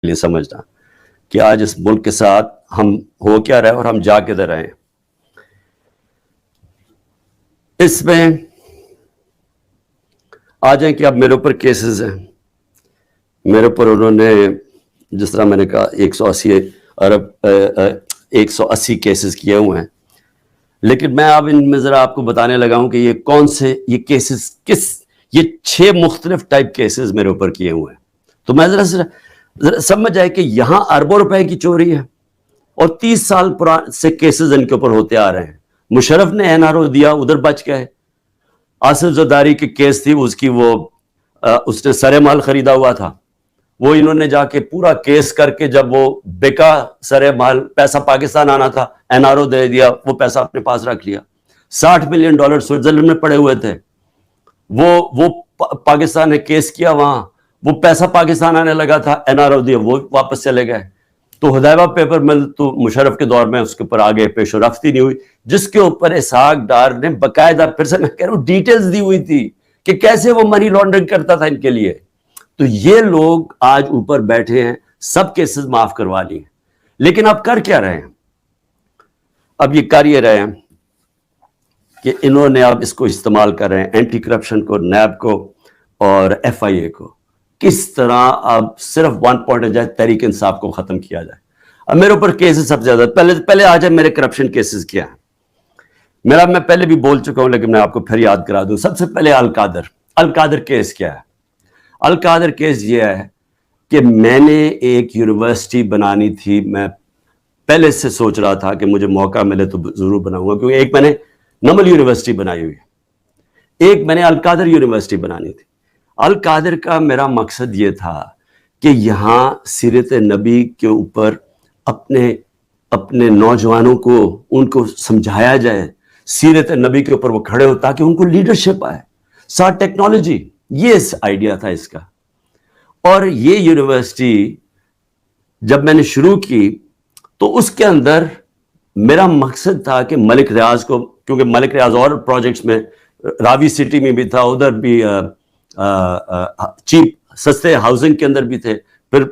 لیے سمجھنا کہ آج اس ملک کے ساتھ ہم ہو کیا رہے اور ہم جا کدھر رہے ہیں. اس میں آ جائیں کہ اب میرے اوپر کیسز ہیں. میرے اوپر انہوں نے جس طرح میں نے کہا 180 کیسز کیے ہوئے ہیں. لیکن میں اب ان میں ذرا آپ کو بتانے لگا ہوں کہ یہ کون سے یہ کیسز یہ 6 مختلف ٹائپ کیسز میرے اوپر کیے ہوئے ہیں. تو میں ذرا سمجھ جائے کہ یہاں اربوں روپے کی چوری ہے اور 30 سال سے کیسز ان کے اوپر ہوتے آ رہے ہیں. مشرف نے NRO دیا, ادھر بچ گئے. آصف زرداری کی کیس تھی, اس نے سرے مال خریدا ہوا تھا, وہ انہوں نے جا کے پورا کیس کر کے جب وہ بکا سرے مال, پیسہ پاکستان آنا تھا, NRO دے دیا, وہ پیسہ اپنے پاس رکھ لیا. $60 ملین سوئٹزرلینڈ میں پڑے ہوئے تھے. وہ پاکستان نے کیس کیا وہاں, وہ پیسہ پاکستان آنے لگا تھا, NRO دیا, وہ واپس چلے گئے. تو حدیبہ پیپر مل تو مشرف کے دور میں اس کے اوپر آگے پیش و رفت ہی نہیں ہوئی, جس کے اوپر اسحاق ڈار نے باقاعدہ, پھر سے میں کہہ رہا ہوں, ڈیٹیلز دی ہوئی تھی کہ کیسے وہ منی لانڈرنگ کرتا تھا ان کے لیے. تو یہ لوگ آج اوپر بیٹھے ہیں, سب کیسز معاف کروا لی ہیں. لیکن اب کر کیا رہے ہیں؟ اب یہ کر یہ رہے ہیں کہ انہوں نے اب اس کو استعمال کر رہے ہیں, اینٹی کرپشن کو, نیب کو اور FIA کو, کس طرح اب صرف 1 پوائنٹ جائے تحریک انصاف کو ختم کیا جائے. اب میرے اوپر کیسز سب سے زیادہ, پہلے آ جائے میرے کرپشن کیسز کیا ہیں. میں پہلے بھی بول چکا ہوں لیکن میں آپ کو پھر یاد کرا دوں. سب سے پہلے القادر کیس کیا ہے؟ القادر کیس یہ ہے کہ میں نے ایک یونیورسٹی بنانی تھی. میں پہلے سے سوچ رہا تھا کہ مجھے موقع ملے تو ضرور بناؤں گا, کیونکہ ایک میں نے نمل یونیورسٹی بنائی ہوئی ہے, ایک میں نے القادر یونیورسٹی بنانی تھی. القادر کا میرا مقصد یہ تھا کہ یہاں سیرت نبی کے اوپر اپنے نوجوانوں کو ان کو سمجھایا جائے, سیرت نبی کے اوپر وہ کھڑے ہو تاکہ ان کو لیڈرشپ آئے, ساتھ ٹیکنالوجی. یہ آئیڈیا تھا اس کا. اور یہ یونیورسٹی جب میں نے شروع کی تو اس کے اندر میرا مقصد تھا کہ ملک ریاض کو, کیونکہ ملک ریاض اور پروجیکٹس میں راوی سٹی میں بھی تھا, ادھر بھی چیپ سستے ہاؤسنگ کے اندر بھی تھے. پھر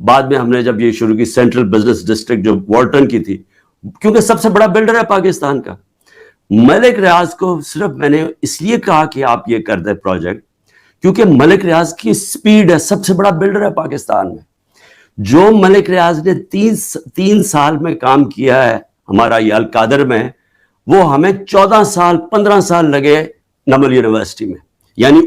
بعد میں ہم نے جب یہ شروع کی سینٹرل بزنس ڈسٹرکٹ جو والٹن کی تھی, کیونکہ سب سے بڑا بلڈر ہے پاکستان کا. ملک ریاض کو صرف میں نے اس لیے کہا کہ آپ یہ کر دیں پروجیکٹ, کیونکہ ملک ریاض کی سپیڈ ہے, سب سے بڑا بلڈر ہے پاکستان میں. جو ملک ریاض نے 3 سال میں کام کیا ہے ہمارا یہ القادر میں, وہ ہمیں 14 سال 15 سال لگے نمل یونیورسٹی میں. یعنی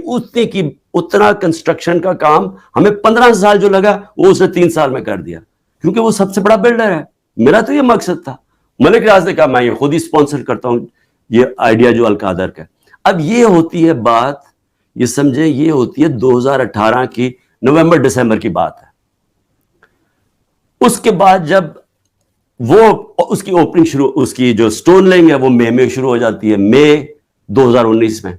اتنا کنسٹرکشن کا کام ہمیں 15 سال جو لگا وہ اس نے 3 سال میں کر دیا, کیونکہ وہ سب سے بڑا بلڈر ہے. میرا تو یہ مقصد تھا. ملک ریاض نے کہا میں یہ خود ہی اسپانسر کرتا ہوں یہ آئیڈیا جو القادر کا. اب یہ ہوتی ہے بات, یہ سمجھیں یہ ہوتی ہے 2018 کی نومبر دسمبر کی بات ہے. اس کے بعد جب وہ اس کی اوپننگ شروع, اس کی جو سٹون لینگ ہے وہ مئی میں شروع ہو جاتی ہے, مئی 2019 میں.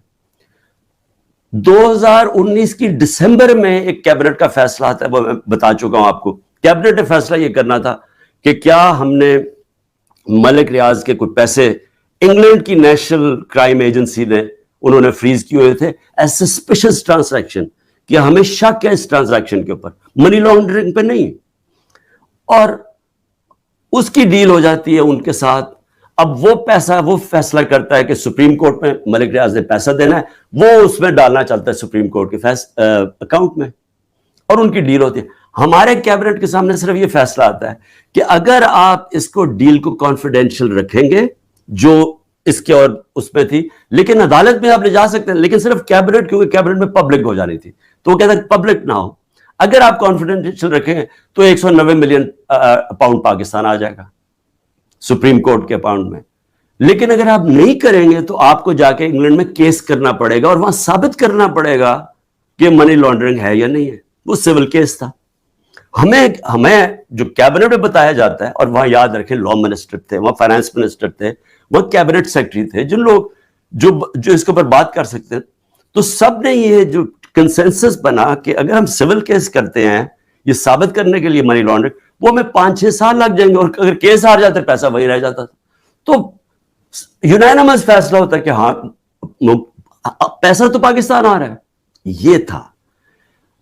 2019 کی دسمبر میں ایک کیبنٹ کا فیصلہ آتا ہے, وہ میں بتا چکا ہوں آپ کو. کیبنٹ نے فیصلہ یہ کرنا تھا کہ کیا ہم نے ملک ریاض کے کوئی پیسے انگلینڈ کی نیشنل کرائم ایجنسی نے انہوں نے فریز کیے ہوئے تھے ایز سسپیشس ٹرانزیکشن, کہ ہمیں شک ہے اس ٹرانزیکشن کے اوپر, منی لانڈرنگ پہ نہیں. اور اس کی ڈیل ہو جاتی ہے ان کے ساتھ. اب وہ فیصلہ کرتا ہے کہ سپریم کورٹ میں ملک ریاض نے پیسہ دینا ہے, وہ اس میں ڈالنا چلتا ہے سپریم کورٹ کے اکاؤنٹ میں, اور ان کی ڈیل ہوتی ہے. ہمارے کیبنٹ کے سامنے صرف یہ فیصلہ آتا ہے کہ اگر آپ اس کو ڈیل کو کانفیڈینشیل رکھیں گے جو اس کے اور اس میں تھی, لیکن عدالت میں آپ لے جا سکتے ہیں, لیکن صرف کیبنٹ, کیونکہ کیبنٹ میں پبلک ہو جانی تھی, تو وہ کہتا ہے پبلک نہ ہو. اگر آپ کانفیڈینشیل رکھیں گے تو 190 ملین پاؤنڈ پاکستان آ جائے گا سپریم کورٹ کے اکاؤنٹ میں. لیکن اگر آپ نہیں کریں گے تو آپ کو جا کے انگلینڈ میں کیس کرنا پڑے گا اور وہاں ثابت کرنا پڑے گا کہ منی لانڈرنگ ہے یا نہیں ہے. وہ سول کیس تھا. ہمیں جو کیبنٹ میں بتایا جاتا ہے, اور وہاں یاد رکھیں لا منسٹر تھے, وہاں فائنانس منسٹر تھے, وہاں کیبنٹ سیکرٹری تھے, جن لوگ جو اس کے اوپر بات کر سکتے ہیں. تو سب نے یہ جو کنسنسس بنا کہ اگر ہم سول کیس کرتے ہیں یہ ثابت کرنے کے لیے منی لانڈرنگ, وہ ہمیں 5-6 سال لگ جائیں گے, اور اگر کیس ہار جاتے پیسہ وہی رہ جاتا تھا. تو یونانیمس فیصلہ ہوتا ہے کہ ہاں پیسہ تو پاکستان آ رہا ہے. یہ تھا.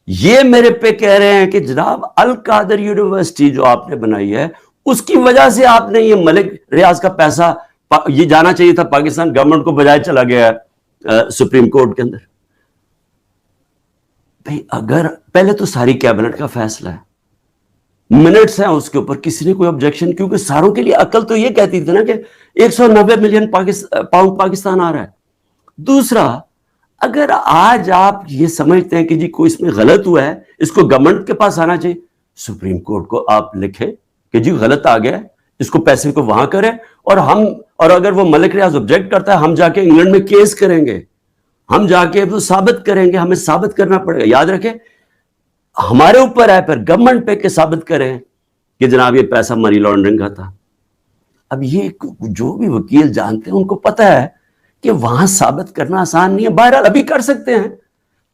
یہ میرے پہ کہہ رہے ہیں کہ جناب القادر یونیورسٹی جو آپ نے بنائی ہے اس کی وجہ سے آپ نے یہ ملک ریاض کا پیسہ یہ جانا چاہیے تھا پاکستان گورنمنٹ کو، بجائے چلا گیا ہے سپریم کورٹ کے اندر. بھئی اگر پہلے تو ساری کیبنٹ کا فیصلہ ہے، منٹس ہیں اس کے اوپر، کسی نے کوئی آبجیکشن، کیونکہ ساروں کے لیے عقل تو یہ کہتی تھی نا کہ 190 ملین پاؤنڈ پاکستان آ رہا ہے. دوسرا، اگر آج آپ یہ سمجھتے ہیں کہ جی کوئی اس میں غلط ہوا ہے، اس کو گورنمنٹ کے پاس آنا چاہیے، سپریم کورٹ کو آپ لکھیں کہ جی غلط آ گیا ہے، اس کو پیسے کو وہاں کریں، اور اگر وہ ملک ریاض آبجیکٹ کرتا ہے ہم جا کے انگلینڈ میں کیس کریں گے، ہم جا کے وہ ثابت کریں گے، ہمیں ثابت کرنا پڑے گا. یاد رکھیں ہمارے اوپر ہے پھر گورنمنٹ پہ کہ ثابت کریں کہ جناب یہ پیسہ منی لانڈرنگ کا تھا. اب یہ جو بھی وکیل جانتے ہیں ان کو پتہ ہے کہ وہاں ثابت کرنا آسان نہیں ہے. بہرحال ابھی کر سکتے ہیں.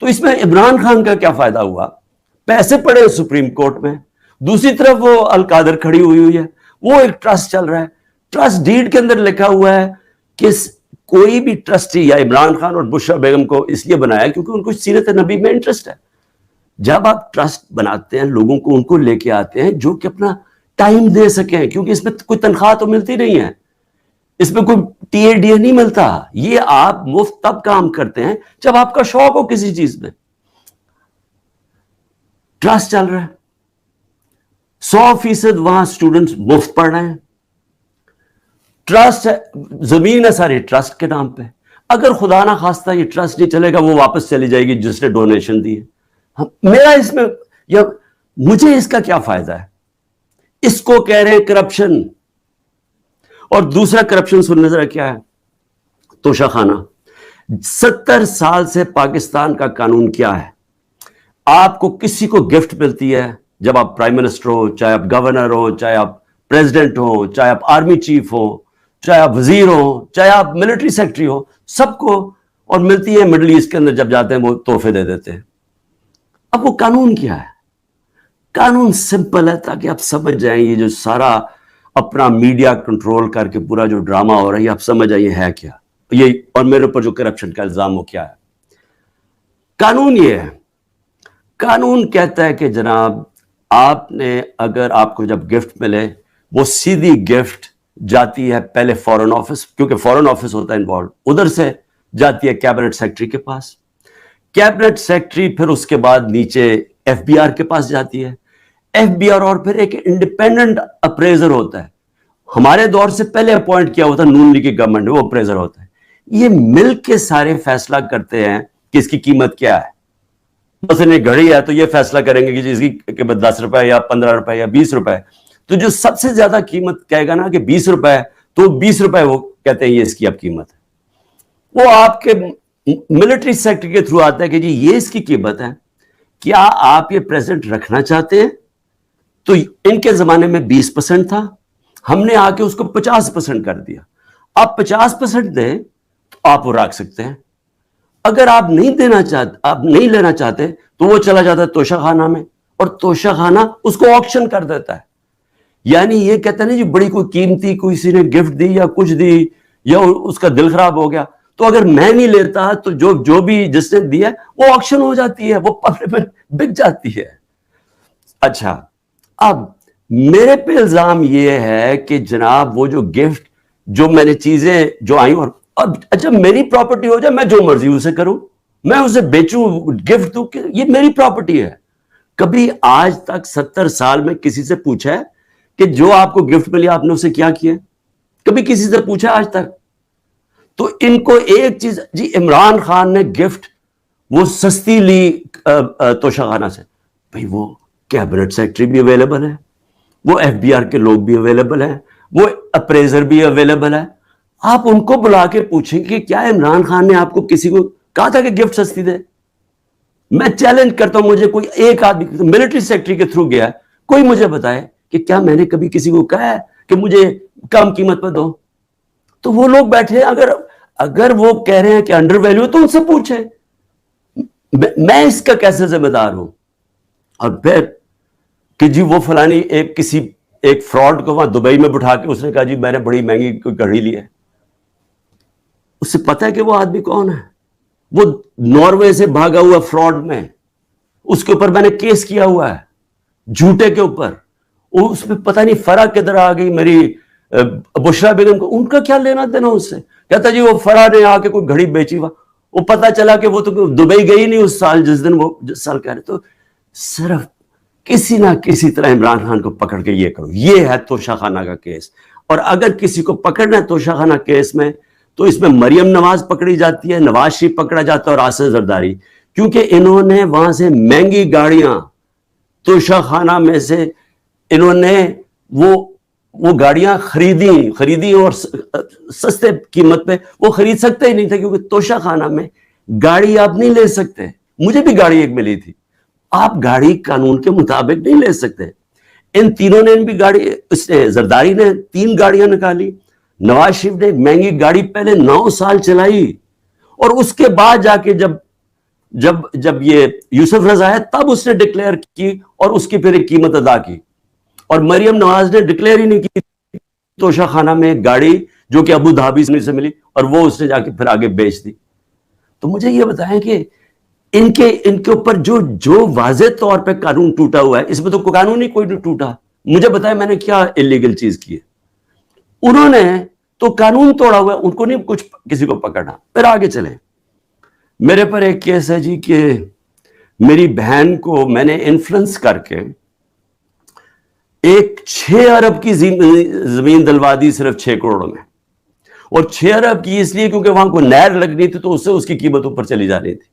تو اس میں عمران خان کا کیا فائدہ ہوا؟ پیسے پڑے سپریم کورٹ میں، دوسری طرف وہ القادر کھڑی ہوئی ہے، وہ ایک ٹرسٹ چل رہا ہے، ٹرسٹ ڈیڈ کے اندر لکھا ہوا ہے کہ کوئی بھی ٹرسٹی، یا عمران خان اور بشرا بیگم کو اس لیے بنایا کیونکہ ان کو سیرت نبی میں انٹرسٹ ہے. جب آپ ٹرسٹ بناتے ہیں لوگوں کو ان کو لے کے آتے ہیں جو کہ اپنا ٹائم دے سکیں، کیونکہ اس میں کوئی تنخواہ تو ملتی نہیں ہے، اس میں کوئی ٹی اے ڈی اے نہیں ملتا. یہ آپ مفت تب کام کرتے ہیں جب آپ کا شوق ہو کسی چیز میں. ٹرسٹ چل رہا ہے، 100% وہاں اسٹوڈنٹس مفت پڑھ رہے ہیں. ٹرسٹ ہے، زمین ہے ساری ٹرسٹ کے نام پہ. اگر خدا نہ خواستہ یہ ٹرسٹ نہیں چلے گا وہ واپس چلی جائے گی جس نے ڈونیشن دی ہے. میرا اس میں یا مجھے اس کا کیا فائدہ ہے؟ اس کو کہہ رہے ہیں کرپشن. اور دوسرا کرپشن سننے ذرا کیا ہے، توشہ خانہ. 70 سال سے پاکستان کا قانون کیا ہے؟ آپ کو کسی کو گفٹ ملتی ہے جب آپ پرائم منسٹر ہو، چاہے آپ گورنر ہو، چاہے آپ پریزیڈنٹ ہو، چاہے آپ آرمی چیف ہو، چاہے آپ وزیر ہو، چاہے آپ ملٹری سیکٹری ہو، سب کو. اور ملتی ہے مڈل ایسٹ کے اندر جب جاتے ہیں وہ تحفے دے دیتے ہیں. اب وہ قانون کیا ہے؟ قانون سمپل ہے تاکہ آپ سمجھ جائیں یہ جو سارا اپنا میڈیا کنٹرول کر کے پورا جو ڈرامہ ہو رہا ہے یہ آپ سمجھ جائیں یہ ہے کیا، یہ اور میرے اوپر جو کرپشن کا الزام ہو کیا ہے. قانون یہ ہے، قانون کہتا ہے کہ جناب آپ نے اگر آپ کو جب گفٹ ملے وہ سیدھی گفٹ جاتی ہے پہلے فورن آفس، کیونکہ فورن آفس ہوتا ہے انوالوڈ، ادھر سے جاتی ہے کیبنٹ سیکرٹری کے پاس. کیبنٹ سیکرٹری پھر اس کے بعد نیچے ایف بی آر کے پاس جاتی ہے. ایف بی آر اور پھر ایک انڈیپینڈنٹ اپریزر ہوتا ہے، ہمارے دور سے پہلے اپوائنٹ کیا ہوتا ہے نون لیگ کی گورنمنٹ نے، وہ اپریزر ہوتا ہے. یہ مل کے سارے فیصلہ کرتے ہیں کہ اس کی قیمت کیا ہے. مثلا ایک گھڑی ہے تو یہ فیصلہ کریں گے کہ اس کی قیمت 10 روپے یا 15 روپے یا 20 روپے. تو جو سب سے زیادہ قیمت کہے گا نا کہ 20 روپے ہے تو 20 روپے وہ کہتے ہیں یہ اس کی اب قیمت ہے. وہ آپ کے ملٹری سیکٹر کے تھرو آتا ہے کہ جی یہ اس کی قیمت ہے، کیا آپ یہ پریزنٹ رکھنا چاہتے ہیں؟ تو ان کے زمانے میں 20% تھا، ہم نے آ کے اس کو 50% کر دیا. آپ 50% دیں تو آپ وہ رکھ سکتے ہیں. اگر آپ نہیں دینا چاہتے، آپ نہیں لینا چاہتے تو وہ چلا جاتا ہے توشہ خانہ میں، اور توشہ خانہ اس کو آکشن کر دیتا ہے. یعنی یہ کہتا ہے نا جی بڑی کوئی قیمتی کوئی کسی نے گفٹ دی یا کچھ دی یا اس کا دل خراب ہو گیا تو اگر میں نہیں لیتا تو جو بھی جس نے دیا وہ آکشن ہو جاتی ہے، وہ پبلک میں بک جاتی ہے. اچھا، اب میرے پہ الزام یہ ہے کہ جناب وہ جو گفٹ جو میں نے چیزیں جو آئیں، اور اب اچھا میری پراپرٹی ہو جائے میں جو مرضی اسے کروں، میں اسے بیچوں گفٹ دوں، کہ یہ میری پراپرٹی ہے. کبھی آج تک 70 سال میں کسی سے پوچھا ہے کہ جو آپ کو گفٹ ملی آپ نے اسے کیا کیا؟ کبھی کسی سے پوچھا آج تک؟ تو ان کو ایک چیز، جی عمران خان نے گفٹ وہ سستی لی توشہ خانہ سے، بھئی وہ کیبنٹ سیکرٹری بھی اویلیبل ہے، وہ ایف بی آر کے لوگ بھی اویلیبل ہیں، وہ اپریزر بھی اویلیبل ہے. آپ ان کو بلا کے پوچھیں کہ کیا عمران خان نے آپ کو کسی کو کہا تھا کہ گفٹ سستی دے؟ میں چیلنج کرتا ہوں، مجھے کوئی ایک آدمی ملٹری سیکرٹری کے تھرو گیا ہے، کوئی مجھے بتائے کہ کیا میں نے کبھی کسی کو کہا ہے کہ مجھے کم قیمت پہ دو؟ تو وہ لوگ بیٹھے، اگر وہ کہہ رہے ہیں کہ انڈر ویلیو تو ان سے پوچھیں، میں اس کا کیسے ذمہ دار ہوں؟ اور پھر کہ جی وہ فلانی ایک فراڈ کو وہاں دبئی میں بٹھا کے اس نے کہا جی میں نے بڑی مہنگی کوئی گھڑی لی ہے. اس سے پتہ ہے کہ وہ آدمی کون ہے؟ وہ ناروے سے بھاگا ہوا فراڈ میں، اس کے اوپر میں نے کیس کیا ہوا ہے جھوٹے کے اوپر. اس میں پتہ نہیں فرح کدھر آ گئی میری بشرا بیگم کو, ان کا کیا لینا دینا اس سے. کہتا جی وہ فرح نے آ کے کوئی گھڑی بیچی ہوا, وہ پتہ چلا کہ وہ تو دبئی گئی نہیں اس سال جس دن وہ سال کہہ رہے. تو صرف کسی نہ کسی طرح عمران خان کو پکڑ کے یہ کرو, یہ ہے توشہ خانہ کا کیس. اور اگر کسی کو پکڑنا ہے توشہ خانہ کیس میں تو اس میں مریم نواز پکڑی جاتی ہے, نواز شریف پکڑا جاتا ہے اور آصف زرداری, کیونکہ انہوں نے وہاں سے مہنگی گاڑیاں توشہ خانہ میں سے انہوں نے وہ گاڑیاں خریدی اور سستے قیمت پہ وہ خرید سکتے ہی نہیں تھے, کیونکہ توشہ خانہ میں گاڑی آپ نہیں لے سکتے. مجھے بھی گاڑی ایک ملی تھی, آپ گاڑی قانون کے مطابق نہیں لے سکتے. ان تینوں نے بھی گاڑی, اس نے زرداری نے 3 گاڑیاں نکالی, نواز شریف نے مہنگی گاڑی پہلے 9 سال چلائی, اور اس کے بعد جا کے جب یہ یوسف رضا ہے تب اس نے ڈکلیئر کی اور اس کی پھر ایک قیمت ادا کی. اور مریم نواز نے ڈکلیئر ہی نہیں کی توشہ خانہ میں ایک گاڑی جو کہ ابو دھابی سے ملی, اور وہ اس نے جا کے پھر آگے بیچ دی. تو مجھے یہ بتائیں کہ ان کے اوپر جو واضح طور پہ قانون ٹوٹا ہوا ہے, اس میں تو قانون ہی کوئی نہیں ٹوٹا. مجھے بتائیں میں نے کیا انلیگل چیز کی ہے. انہوں نے تو قانون توڑا ہوا ہے, ان کو نہیں کچھ کسی کو پکڑنا. پھر آگے چلیں, میرے پر ایک کیس ہے جی کہ میری بہن کو میں نے انفلوئنس کر کے ایک 6 ارب کی زمین دلوا دی صرف 6 کروڑ میں, اور 6 ارب کی اس لیے کیونکہ وہاں کو نہر لگنی تھی تو اس سے اس کی قیمت اوپر چلی جانی تھی.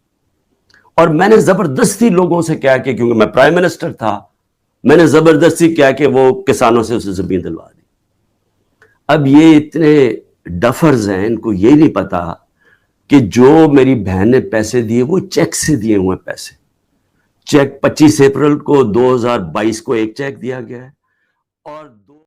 اور میں نے زبردستی لوگوں سے کیا کہ کیونکہ میں پرائم منسٹر تھا, میں نے زبردستی کیا کہ وہ کسانوں سے اسے زمین دلوا دی. اب یہ اتنے ڈفرز ہیں, ان کو یہ نہیں پتا کہ جو میری بہن نے پیسے دیے وہ چیک سے دیے ہوئے پیسے. چیک 25 اپریل کو 2022 کو ایک چیک دیا گیا ہے, اور